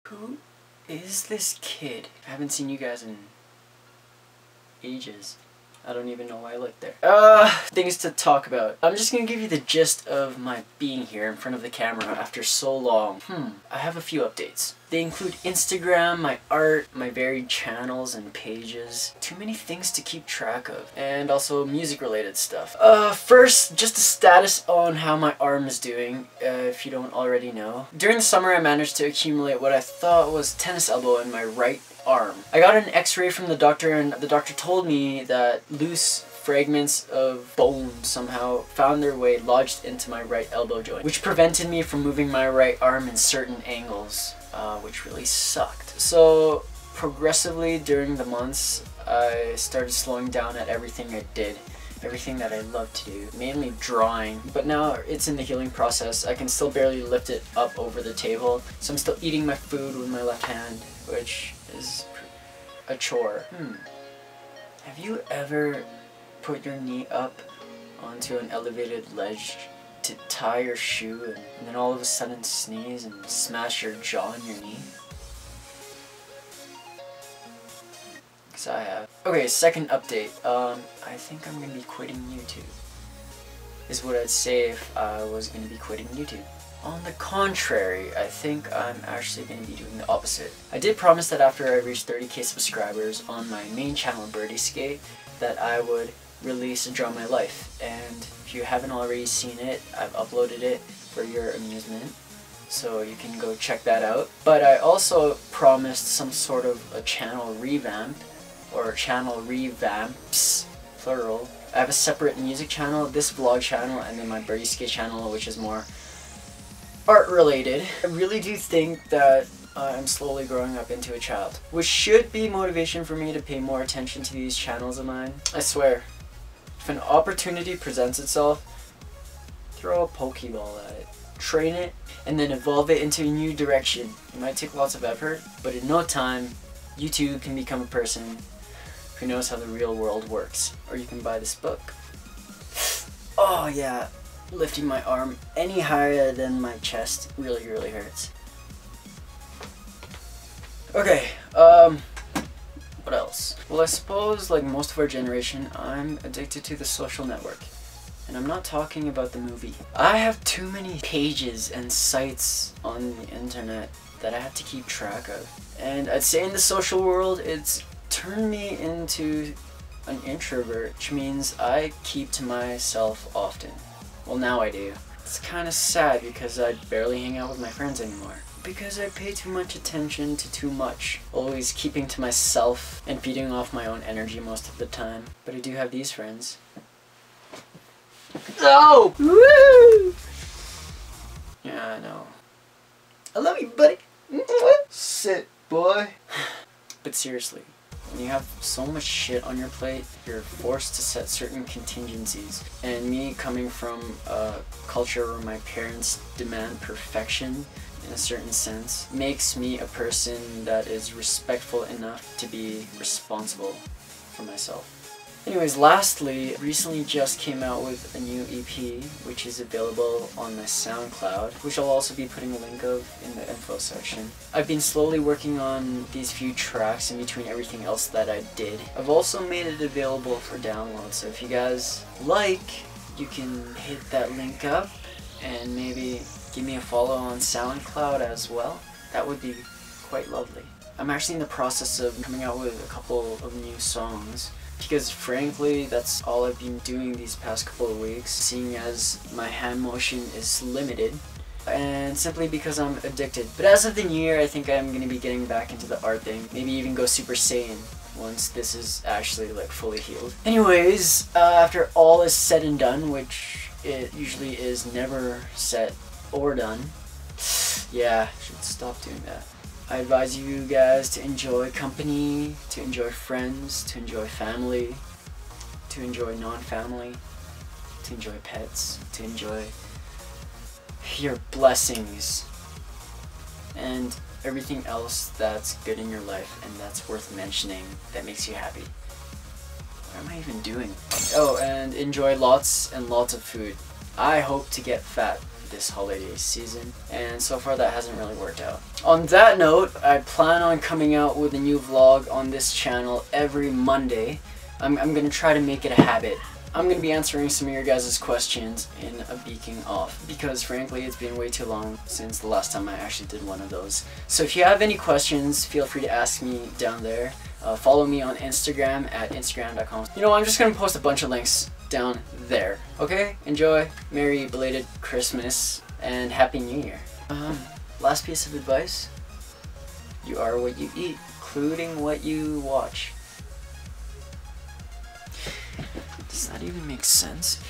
Who is this kid? I haven't seen you guys in ages. I don't even know why I looked there. Things to talk about. I'm just gonna give you the gist of my being here in front of the camera after so long. I have a few updates. They include Instagram, my art, my varied channels and pages. Too many things to keep track of. And also music related stuff. First, just a status on how my arm is doing, if you don't already know. During the summer I managed to accumulate what I thought was tennis elbow in my right arm. I got an x-ray from the doctor and the doctor told me that loose fragments of bone somehow found their way lodged into my right elbow joint, which prevented me from moving my right arm in certain angles, which really sucked. So progressively during the months I started slowing down at everything I did. Everything that I love to do, mainly drawing, but now it's in the healing process. I can still barely lift it up over the table, so I'm still eating my food with my left hand, which is a chore. Have you ever put your knee up onto an elevated ledge to tie your shoe and then all of a sudden sneeze and smash your jaw on your knee? Because I have. Okay, second update. I think I'm going to be quitting YouTube. Is what I'd say if I was going to be quitting YouTube. On the contrary, I think I'm actually going to be doing the opposite. I did promise that after I reached 30k subscribers on my main channel, Birdie Skate, that I would release a Draw My Life. And if you haven't already seen it, I've uploaded it for your amusement, so you can go check that out. But I also promised some sort of a channel revamp, or channel revamps, plural. I have a separate music channel, this vlog channel, and then my Birdie Skate channel, which is more art related. I really do think that I'm slowly growing up into a child, which should be motivation for me to pay more attention to these channels of mine. I swear, if an opportunity presents itself, throw a Pokeball at it, train it, and then evolve it into a new direction. It might take lots of effort, but in no time, you too can become a person who knows how the real world works. Or you can buy this book. Oh yeah. Lifting my arm any higher than my chest really hurts. Okay, what else? Well, I suppose like most of our generation, I'm addicted to the social network. And I'm not talking about the movie. I have too many pages and sites on the internet that I have to keep track of. And I'd say in the social world, it's turned me into an introvert, which means I keep to myself often. Well, now I do. It's kind of sad because I barely hang out with my friends anymore. Because I pay too much attention to too much. Always keeping to myself and feeding off my own energy most of the time. But I do have these friends. Oh! Woo! Yeah, I know. I love you, buddy. Sit, boy. But seriously. When you have so much shit on your plate, you're forced to set certain contingencies. And me coming from a culture where my parents demand perfection in a certain sense, makes me a person that is respectful enough to be responsible for myself. Anyways, lastly, recently just came out with a new EP, which is available on my SoundCloud, which I'll also be putting a link of in the info section. I've been slowly working on these few tracks in between everything else that I did. I've also made it available for download, so if you guys like, you can hit that link up and maybe give me a follow on SoundCloud as well. That would be quite lovely. I'm actually in the process of coming out with a couple of new songs, because frankly, that's all I've been doing these past couple of weeks, seeing as my hand motion is limited, and simply because I'm addicted. But as of the new year, I think I'm going to be getting back into the art thing, maybe even go Super Saiyan once this is actually like fully healed. Anyways, after all is said and done, which it usually is never said or done, yeah, I should stop doing that. I advise you guys to enjoy company, to enjoy friends, to enjoy family, to enjoy non-family, to enjoy pets, to enjoy your blessings, and everything else that's good in your life and that's worth mentioning that makes you happy. What am I even doing? Oh, and enjoy lots and lots of food. I hope to get fat. this holiday season, and so far that hasn't really worked out. On that note, I plan on coming out with a new vlog on this channel every Monday. I'm gonna try to make it a habit. I'm gonna be answering some of your guys' questions in a beaking off, because frankly it's been way too long since the last time I actually did one of those. So if you have any questions, feel free to ask me down there. Follow me on Instagram at instagram.com. You know, I'm just gonna post a bunch of links down there. Okay? Enjoy. Merry belated Christmas and Happy New Year. Last piece of advice. You are what you eat, including what you watch. Does that even make sense?